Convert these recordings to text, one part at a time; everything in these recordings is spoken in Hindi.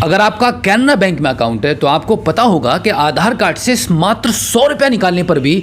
अगर आपका कैनरा बैंक में अकाउंट है तो आपको पता होगा कि आधार कार्ड से मात्र 100 रुपया निकालने पर भी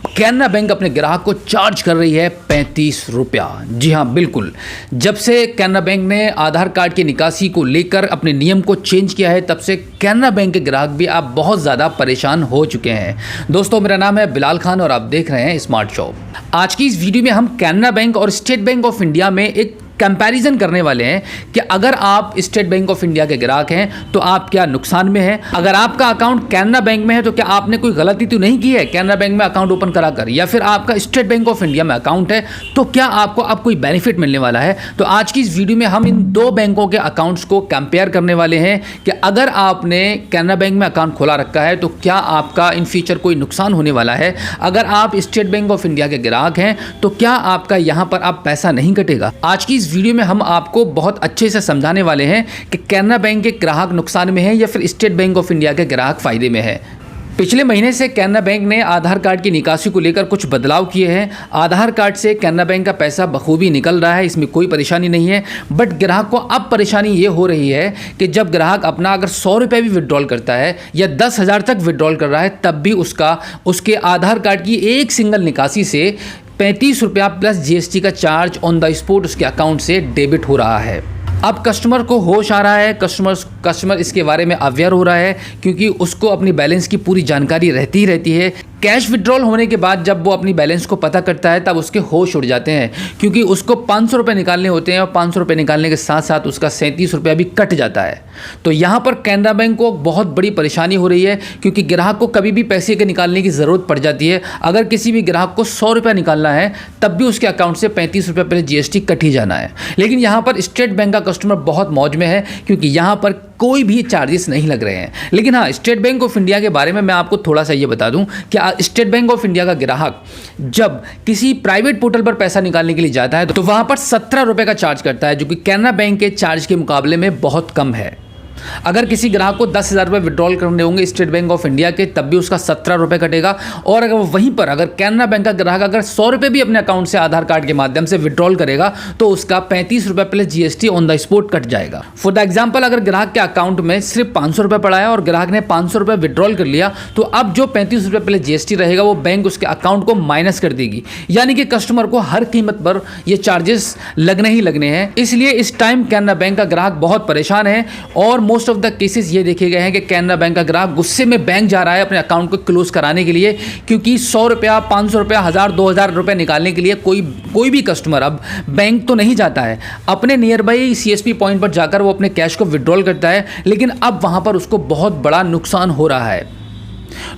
कैनरा बैंक अपने ग्राहक को चार्ज कर रही है 35 रुपया। जी हाँ, बिल्कुल। जब से कैनरा बैंक ने आधार कार्ड की निकासी को लेकर अपने नियम को चेंज किया है, तब से कैनरा बैंक के ग्राहक भी आप बहुत ज़्यादा परेशान हो चुके हैं। दोस्तों, मेरा नाम है बिलाल खान और आप देख रहे हैं स्मार्ट शॉप। आज की इस वीडियो में हम कैनरा बैंक और स्टेट बैंक ऑफ इंडिया में एक कंपैरिजन करने वाले हैं कि अगर आप स्टेट बैंक ऑफ इंडिया के ग्राहक हैं तो आप क्या नुकसान में हैं। अगर आपका अकाउंट कैनरा बैंक में है तो क्या आपने कोई गलती तो नहीं की है कैनरा बैंक में अकाउंट ओपन कराकर, या फिर आपका स्टेट बैंक ऑफ इंडिया में अकाउंट है तो क्या आपको अब कोई बेनिफिट मिलने वाला है। तो आज की इस वीडियो में हम इन दो बैंकों के अकाउंट्स को कंपेयर करने वाले हैं कि अगर आपने कैनरा बैंक में अकाउंट खोला रखा है तो क्या आपका इन फ्यूचर कोई नुकसान होने वाला है। अगर आप स्टेट बैंक ऑफ इंडिया के ग्राहक हैं तो क्या आपका यहाँ पर अब पैसा नहीं कटेगा। आज की इस वीडियो में हम आपको बहुत अच्छे से समझाने वाले हैं कि कैनरा बैंक के ग्राहक नुकसान में है या फिर स्टेट बैंक ऑफ इंडिया के ग्राहक फायदे में है। पिछले महीने से कैनरा बैंक ने आधार कार्ड की निकासी को लेकर कुछ बदलाव किए हैं। आधार कार्ड से कैनरा बैंक का पैसा बखूबी निकल रहा है, इसमें कोई परेशानी नहीं है। बट ग्राहक को अब परेशानी ये हो रही है कि जब ग्राहक अपना अगर 100 रुपये भी विड्रॉल करता है या 10,000 तक विड्रॉल कर रहा है, तब भी उसके आधार कार्ड की एक सिंगल निकासी से 35 रुपया प्लस जीएसटी का चार्ज ऑन द स्पॉट उसके अकाउंट से डेबिट हो रहा है। अब कस्टमर को होश आ रहा है, कस्टमर इसके बारे में अवेयर हो रहा है, क्योंकि उसको अपनी बैलेंस की पूरी जानकारी रहती है। कैश विड्रॉल होने के बाद जब वो अपनी बैलेंस को पता करता है तब उसके होश उड़ जाते हैं, क्योंकि उसको 500 रुपये निकालने होते हैं और 500 रुपये निकालने के साथ साथ उसका 37 रुपया भी कट जाता है। तो यहाँ पर कैनरा बैंक को बहुत बड़ी परेशानी हो रही है, क्योंकि ग्राहक को कभी भी पैसे के निकालने की ज़रूरत पड़ जाती है। अगर किसी भी ग्राहक को 100 रुपया निकालना है तब भी उसके अकाउंट से 35 रुपये पहले जीएसटी कट ही जाना है। लेकिन यहाँ पर स्टेट बैंक का कस्टमर बहुत मौज में है, क्योंकि यहाँ पर कोई भी चार्जेस नहीं लग रहे हैं। लेकिन हाँ, स्टेट बैंक ऑफ इंडिया के बारे में मैं आपको थोड़ा सा ये बता दूं कि स्टेट बैंक ऑफ इंडिया का ग्राहक जब किसी प्राइवेट पोर्टल पर पैसा निकालने के लिए जाता है तो वहां पर 17 रुपये का चार्ज करता है, जो कि कैनरा बैंक के चार्ज के मुकाबले में बहुत कम है। अगर किसी ग्राहक को 10,000 रुपये विड्रॉल करने होंगे स्टेट बैंक ऑफ इंडिया के, तब भी उसका 17 रुपये कटेगा। और अगर वहीं पर अगर कैनरा बैंक का ग्राहक अगर 100 रुपये भी अपने अकाउंट से आधार कार्ड के माध्यम से विड्रॉल करेगा तो उसका 35 रुपये plus GST on the spot cut जाएगा। फॉर द एग्जाम्पल, अगर ग्राहक के अकाउंट में सिर्फ 500 रुपये पड़ा है और ग्राहक ने 500 रुपये विड्रॉल कर लिया, तो अब जो 35 रुपये प्लस जीएसटी रहेगा वो बैंक उसके अकाउंट को माइनस कर देगी। यानी कि कस्टमर को हर कीमत पर ये चार्जेस लगने ही लगने हैं। इसलिए इस टाइम कैनरा बैंक का ग्राहक बहुत परेशान है और मोस्ट ऑफ द केसेस ये देखे गए हैं कि कैनरा बैंक का ग्राहक गुस्से में बैंक जा रहा है अपने अकाउंट को क्लोज कराने के लिए, क्योंकि 100 रुपया, 500 रुपया, 1000, 2000 रुपये निकालने के लिए कोई भी कस्टमर अब बैंक तो नहीं जाता है। अपने नियर बाई सीएसपी पॉइंट पर जाकर वो अपने कैश को विड्रॉल करता है, लेकिन अब वहाँ पर उसको बहुत बड़ा नुकसान हो रहा है।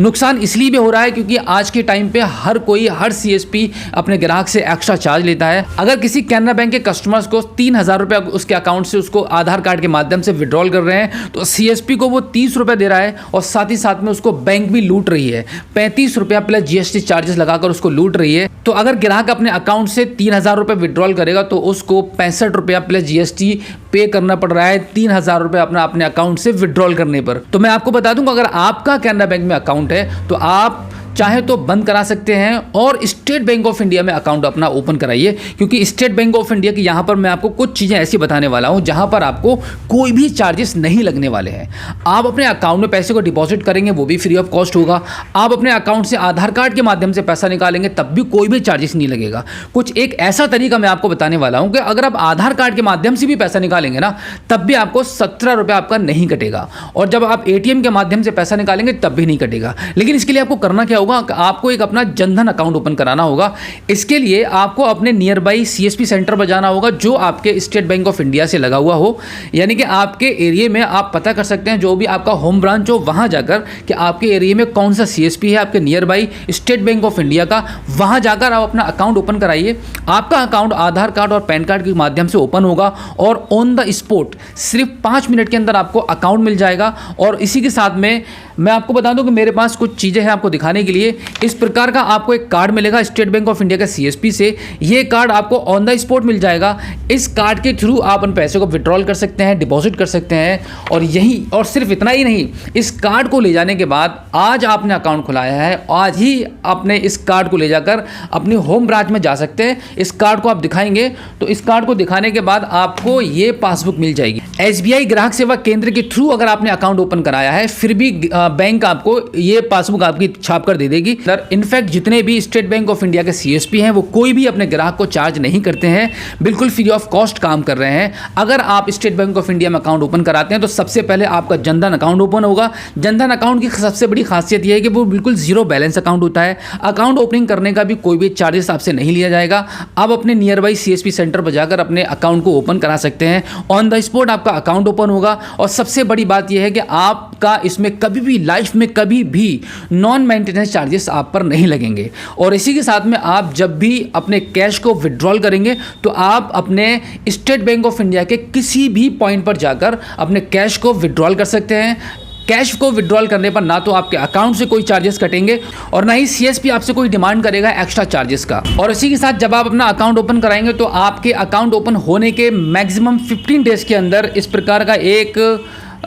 नुकसान इसलिए भी हो रहा है क्योंकि आज के टाइम पे हर सीएसपी अपने ग्राहक से एक्स्ट्रा चार्ज लेता है। अगर किसी कैनरा बैंक के कस्टमर्स को 3,000 रुपये उसके अकाउंट से उसको आधार कार्ड के माध्यम से विड्रॉल कर रहे हैं तो सीएसपी को वो 30 रुपये दे रहा है और साथ ही साथ में उसको बैंक भी लूट रही है। 35 रुपया प्लस जीएसटी चार्जेस लगाकर उसको लूट रही है। तो अगर ग्राहक अपने अकाउंट से 3,000 रुपये विड्रॉल करेगा तो उसको 65 रुपया प्लस जीएसटी पे करना पड़ रहा है 3,000 रुपये अपने अकाउंट से विड्रॉल करने पर। तो मैं आपको बता दूं, अगर आपका कैनरा बैंक में अकाउंट है तो आप चाहे तो बंद करा सकते हैं और स्टेट बैंक ऑफ इंडिया में अकाउंट अपना ओपन कराइए, क्योंकि स्टेट बैंक ऑफ इंडिया की यहाँ पर मैं आपको कुछ चीज़ें ऐसी बताने वाला हूँ जहाँ पर आपको कोई भी चार्जेस नहीं लगने वाले हैं। आप अपने अकाउंट में पैसे को डिपॉजिट करेंगे वो भी फ्री ऑफ कॉस्ट होगा। आप अपने अकाउंट से आधार कार्ड के माध्यम से पैसा निकालेंगे तब भी कोई भी चार्जेस नहीं लगेगा। कुछ एक ऐसा तरीका मैं आपको बताने वाला हूँ कि अगर आप आधार कार्ड के माध्यम से भी पैसा निकालेंगे ना, तब भी आपको 17 रुपये आपका नहीं कटेगा, और जब आप एटीएम के माध्यम से पैसा निकालेंगे तब भी नहीं कटेगा। लेकिन इसके लिए आपको करना क्या होगा, आपको एक अपना जनधन अकाउंट ओपन कराना होगा। इसके लिए आपको अपने नियर बाई सीएसपी सेंटर पर जाना होगा जो आपके स्टेट बैंक ऑफ इंडिया से लगा हुआ हो। यानी कि आपके एरिया में आप पता कर सकते हैं, जो भी आपका होम ब्रांच हो वहां जाकर कि आपके एरिया में कौन सा सीएसपी है आपके near by state bank of India का, वहां जाकर आप अपना अकाउंट ओपन कराइए। आपका अकाउंट आधार कार्ड और पैन कार्ड के माध्यम से ओपन होगा और ऑन द स्पॉट सिर्फ 5 मिनट के अंदर आपको अकाउंट मिल जाएगा। और इसी के साथ में मैं आपको बता दूं कि मेरे पास कुछ चीज़ें हैं आपको दिखाने के लिए। इस प्रकार का आपको एक कार्ड मिलेगा स्टेट बैंक ऑफ इंडिया का CSP से। ये कार्ड आपको ऑन द स्पॉट मिल जाएगा। इस कार्ड के थ्रू आप उन पैसे को विड्रॉल कर सकते हैं, डिपॉजिट कर सकते हैं। और सिर्फ इतना ही नहीं, इस कार्ड को ले जाने के बाद आज आपने अकाउंट खुलाया है, आज ही आपने इस कार्ड को ले जाकर अपनी होम ब्रांच में जा सकते हैं। इस कार्ड को आप दिखाएंगे तो इस कार्ड को दिखाने के बाद आपको ये पासबुक मिल जाएगी। SBI ग्राहक सेवा केंद्र के थ्रू अगर आपने अकाउंट ओपन कराया है, फिर भी बैंक आपको ये पासबुक आपकी छाप कर दे देगी। इनफैक्ट जितने भी स्टेट बैंक ऑफ इंडिया के CSP हैं वो कोई भी अपने ग्राहक को चार्ज नहीं करते हैं, बिल्कुल फ्री ऑफ कॉस्ट काम कर रहे हैं। अगर आप स्टेट बैंक ऑफ इंडिया में अकाउंट ओपन कराते हैं तो सबसे पहले आपका जनधन अकाउंट ओपन होगा। जनधन अकाउंट की सबसे बड़ी खासियत यह है कि वो बिल्कुल जीरो बैलेंस अकाउंट होता है। अकाउंट ओपनिंग करने का भी कोई भी चार्जेस आपसे नहीं लिया जाएगा। आप अपने नियर बाई CSP सेंटर पर जाकर अपने अकाउंट को ओपन करा सकते हैं। ऑन द स्पॉट आपका अकाउंट ओपन होगा। और सबसे बड़ी बात यह है कि आपका इसमें कभी भी लाइफ में कभी भी नॉन मेंटेनेंस चार्जेस आप पर नहीं लगेंगे। और इसी के साथ में आप जब भी अपने कैश को विड्रॉल करेंगे तो आप अपने स्टेट बैंक ऑफ इंडिया के किसी भी पॉइंट पर जाकर अपने कैश को विड्रॉल कर सकते हैं। कैश को विड्रॉल करने पर ना तो आपके अकाउंट से कोई चार्जेस कटेंगे और ना ही CSP आपसे कोई डिमांड करेगा एक्स्ट्रा चार्जेस का। और इसी के साथ जब आप अपना अकाउंट ओपन कराएंगे तो आपके अकाउंट ओपन होने के मैक्सिमम 15 डेज के अंदर इस प्रकार का एक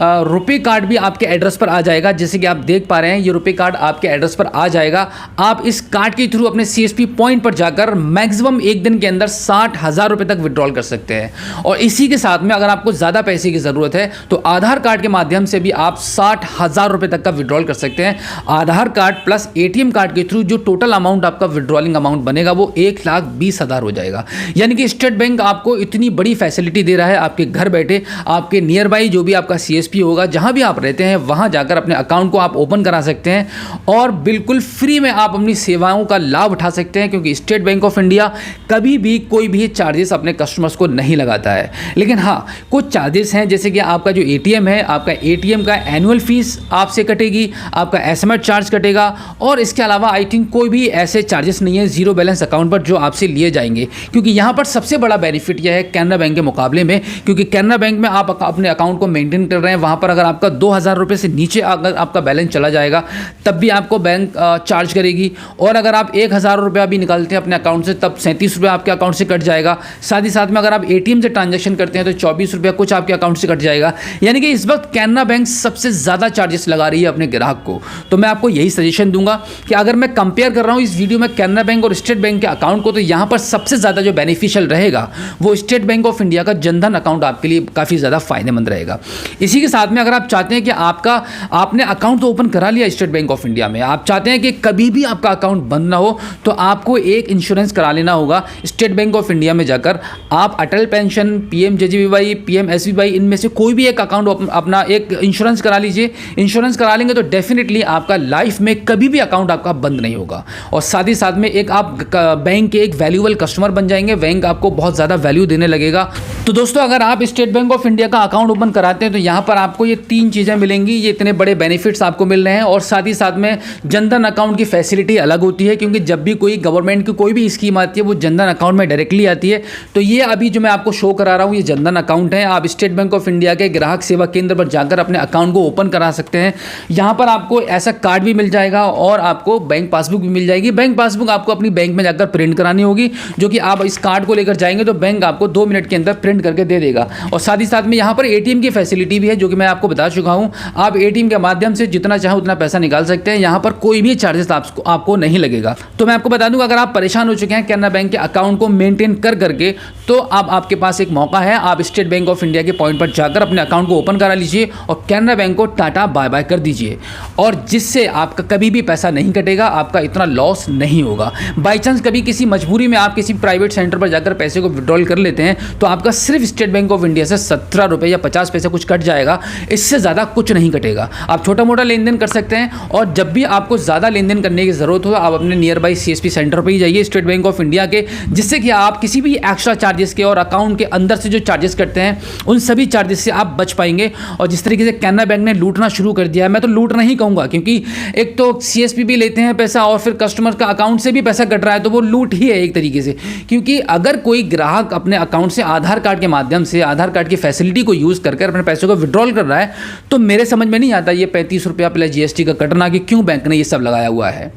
रुपए कार्ड भी आपके एड्रेस पर आ जाएगा। जैसे कि आप देख पा रहे हैं ये रुपए कार्ड आपके एड्रेस पर आ जाएगा। आप इस कार्ड के थ्रू अपने CSP पॉइंट पर जाकर मैक्सिमम एक दिन के अंदर 60,000 रुपए तक विड्रॉल कर सकते हैं। और इसी के साथ में अगर आपको ज़्यादा पैसे की ज़रूरत है तो आधार कार्ड के माध्यम से भी आप 60,000 रुपए तक का विड्रॉल कर सकते हैं। आधार कार्ड प्लस ATM कार्ड के थ्रू जो टोटल अमाउंट आपका विड्रॉलिंग अमाउंट बनेगा वो 1,20,000 हो जाएगा। यानी कि स्टेट बैंक आपको इतनी बड़ी फैसिलिटी दे रहा है। आपके घर बैठे आपके नियर बाई जो भी आपका CSP होगा, जहां भी आप रहते हैं वहां जाकर अपने अकाउंट को आप ओपन करा सकते हैं और बिल्कुल फ्री में आप अपनी सेवाओं का लाभ उठा सकते हैं। क्योंकि स्टेट बैंक ऑफ इंडिया कभी भी कोई भी चार्जेस अपने कस्टमर्स को नहीं लगाता है। लेकिन हाँ, कुछ चार्जेस हैं, जैसे कि आपका जो ATM है, आपका ATM का एनुअल फीस आपसे कटेगी, आपका SMS चार्ज कटेगा और इसके अलावा आई थिंक कोई भी ऐसे चार्जेस नहीं है जीरो बैलेंस अकाउंट पर जो आपसे लिए जाएंगे। क्योंकि यहाँ पर सबसे बड़ा बेनिफिट यह है कैनरा बैंक के मुकाबले में, क्योंकि कैनरा बैंक में आप अपने अकाउंट को मेंटेन कर रहे हैं। वहाँ पर अगर आपका 2,000 रुपये से नीचे अगर आपका बैलेंस चला जाएगा तब भी आपको बैंक चार्ज करेगी। और अगर आप 1,000 रुपया भी निकालते हैं अपने अकाउंट से तब 37 रुपये आपके अकाउंट से कट जाएगा। साथ ही साथ में अगर आप ATM से ट्रांजैक्शन करते हैं तो 24 रुपया कुछ आपके अकाउंट से कट जाएगा। यानी कि इस वक्त कैनरा बैंक सबसे ज़्यादा चार्जेस लगा रही है अपने ग्राहक को। तो मैं आपको यही सजेशन दूंगा कि अगर मैं कंपेयर कर रहा हूँ इस वीडियो में कैनरा बैंक और स्टेट बैंक के अकाउंट को, तो यहाँ पर सबसे ज़्यादा जो बेनिफिशियल रहेगा वो स्टेट बैंक ऑफ इंडिया का जनधन अकाउंट आपके लिए काफ़ी ज़्यादा फायदेमंद रहेगा। इसी के साथ में अगर आप चाहते हैं कि आपने अकाउंट तो ओपन करा लिया स्टेट बैंक ऑफ इंडिया में, आप चाहते हैं कि कभी भी आपका अकाउंट बंद ना हो, तो आपको एक इंश्योरेंस करा लेना होगा स्टेट बैंक ऑफ इंडिया में जाकर। आप अटल पेंशन, PMJJBY, PMSBY इनमें से कोई भी एक अकाउंट अपना एक इंश्योरेंस करा लीजिए। इंश्योरेंस करा लेंगे तो डेफिनेटली आपका लाइफ में कभी भी अकाउंट आपका बंद नहीं होगा। और साथ ही साथ में एक आप बैंक के एक वैल्यूएबल कस्टमर बन जाएंगे, बैंक आपको बहुत ज़्यादा वैल्यू देने लगेगा। तो दोस्तों, अगर आप स्टेट बैंक ऑफ इंडिया का अकाउंट ओपन कराते हैं तो यहाँ पर आपको ये 3 चीज़ें मिलेंगी। ये इतने बड़े बेनिफिट्स आपको मिल रहे हैं। और साथ ही साथ में जनधन अकाउंट की फैसिलिटी अलग होती है, क्योंकि जब भी कोई गवर्नमेंट की कोई भी स्कीम आती है वो जनधन अकाउंट में डायरेक्टली आती है। तो ये अभी जो मैं आपको शो करा रहा हूँ ये जनधन अकाउंट है। आप स्टेट बैंक ऑफ इंडिया के ग्राहक सेवा केंद्र पर जाकर अपने अकाउंट को ओपन करा सकते हैं। यहाँ पर आपको ऐसा कार्ड भी मिल जाएगा और आपको बैंक पासबुक भी मिल जाएगी। बैंक पासबुक आपको अपनी बैंक में जाकर प्रिंट करानी होगी, जो कि आप इस कार्ड को लेकर जाएंगे तो बैंक आपको 2 मिनट के अंदर प्रिंट करके दे देगा। और साथ ही साथ में यहाँ पर ATM की फैसिलिटी भी है, जो कि मैं आपको बता चुका हूँ। आप ATM के माध्यम से जितना चाहे उतना पैसा निकाल सकते हैं। यहाँ पर कोई भी चार्जेस आपको नहीं लगेगा। तो मैं आपको बता दूं, अगर आप परेशान हो चुके हैं कैनरा बैंक के अकाउंट को मेंटेन करके, तो अब आपके पास एक मौका है। आप स्टेट बैंक ऑफ इंडिया के पॉइंट पर जाकर अपने अकाउंट को ओपन करा लीजिए और कैनरा बैंक को टाटा बाय बाय कर दीजिए, और जिससे आपका कभी भी पैसा नहीं कटेगा, आपका इतना लॉस नहीं होगा। बाई चांस कभी किसी मजबूरी में आप किसी प्राइवेट सेंटर पर जाकर पैसे को विड्रॉल कर लेते हैं तो आपका सिर्फ स्टेट बैंक ऑफ इंडिया से 17 रुपये या 50 पैसे कुछ कट जाएगा। इससे ज़्यादा कुछ नहीं कटेगा। आप छोटा मोटा लेन देन कर सकते हैं। और जब भी आपको ज़्यादा लेन देन करने की ज़रूरत हो, आप अपने नियर बाई CSP सेंटर पर ही जाइए स्टेट बैंक ऑफ इंडिया के, जिससे कि आप किसी भी एक्स्ट्रा चार्जेस के और अकाउंट के अंदर से जो चार्जेस कटते हैं उन सभी चार्जेस से आप बच पाएंगे। और जिस तरीके से कैनरा बैंक ने लूटना शुरू कर दिया है, मैं तो लूट नहीं कहूँगा, क्योंकि एक तो CSP भी लेते हैं पैसा और फिर कस्टमर का अकाउंट से भी पैसा कट रहा है, तो वो लूट ही है एक तरीके से। क्योंकि अगर कोई ग्राहक अपने अकाउंट से आधार कार्ड के माध्यम से आधार कार्ड की फैसिलिटी को यूज़ करके अपने पैसों को विड्रॉ कंट्रोल कर रहा है। तो मेरे समझ में नहीं आता ये 35 रुपया प्लस GST का कटना कि क्यों बैंक ने ये सब लगाया हुआ है।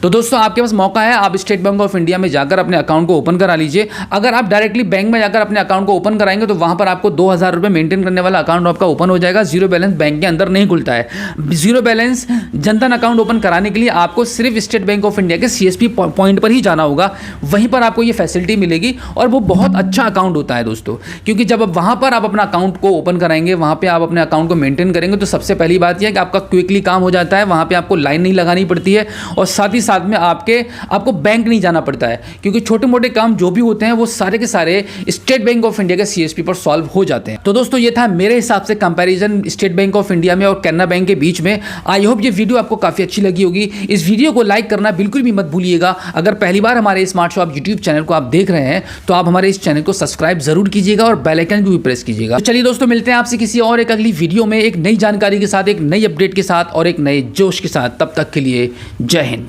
तो दोस्तों आपके पास मौका है, आप स्टेट बैंक ऑफ इंडिया में जाकर अपने अकाउंट को ओपन करा लीजिए। अगर आप डायरेक्टली बैंक में जाकर अपने अकाउंट को ओपन कराएंगे तो वहां पर आपको 2000 रुपये मेंटेन करने वाला अकाउंट आपका ओपन हो जाएगा। जीरो बैलेंस बैंक के अंदर नहीं खुलता है। Zero balance Jan Dhan account open कराने के लिए आपको सिर्फ स्टेट बैंक ऑफ इंडिया के CSP पॉइंट पर ही जाना होगा, वहीं पर आपको ये फैसिलिटी मिलेगी और वो बहुत अच्छा अकाउंट होता है दोस्तों, क्योंकि जब आप वहाँ पर आप अपना अकाउंट को ओपन कराएंगे, वहाँ पर आप अपने अकाउंट को मेंटेन करेंगे तो सबसे पहली बात यह है कि आपका क्विकली काम हो जाता है, वहाँ पर आपको लाइन नहीं लगानी पड़ती है और साथ ही साथ में आपको बैंक नहीं जाना पड़ता है, क्योंकि छोटे मोटे काम जो भी होते हैं वो सारे के सारे स्टेट बैंक ऑफ इंडिया के CSP पर सॉल्व हो जाते हैं। तो दोस्तों ये था मेरे हिसाब से comparison state bank of India में और कैनरा बैंक के बीच में। आई होप ये वीडियो आपको काफी अच्छी लगी होगी। इस वीडियो को लाइक करना बिल्कुल भी मत भूलिएगा। अगर पहली बार हमारे स्मार्ट शॉप यूट्यूब चैनल को आप देख रहे हैं तो आप हमारे इस चैनल को सब्सक्राइब जरूर कीजिएगा और बेल आइकन को भी प्रेस कीजिएगा। तो चलिए दोस्तों मिलते हैं आपसे किसी और एक अगली वीडियो में, एक नई जानकारी के साथ, एक नई अपडेट के साथ और एक नए जोश के साथ। तब तक के लिए जय हिंद।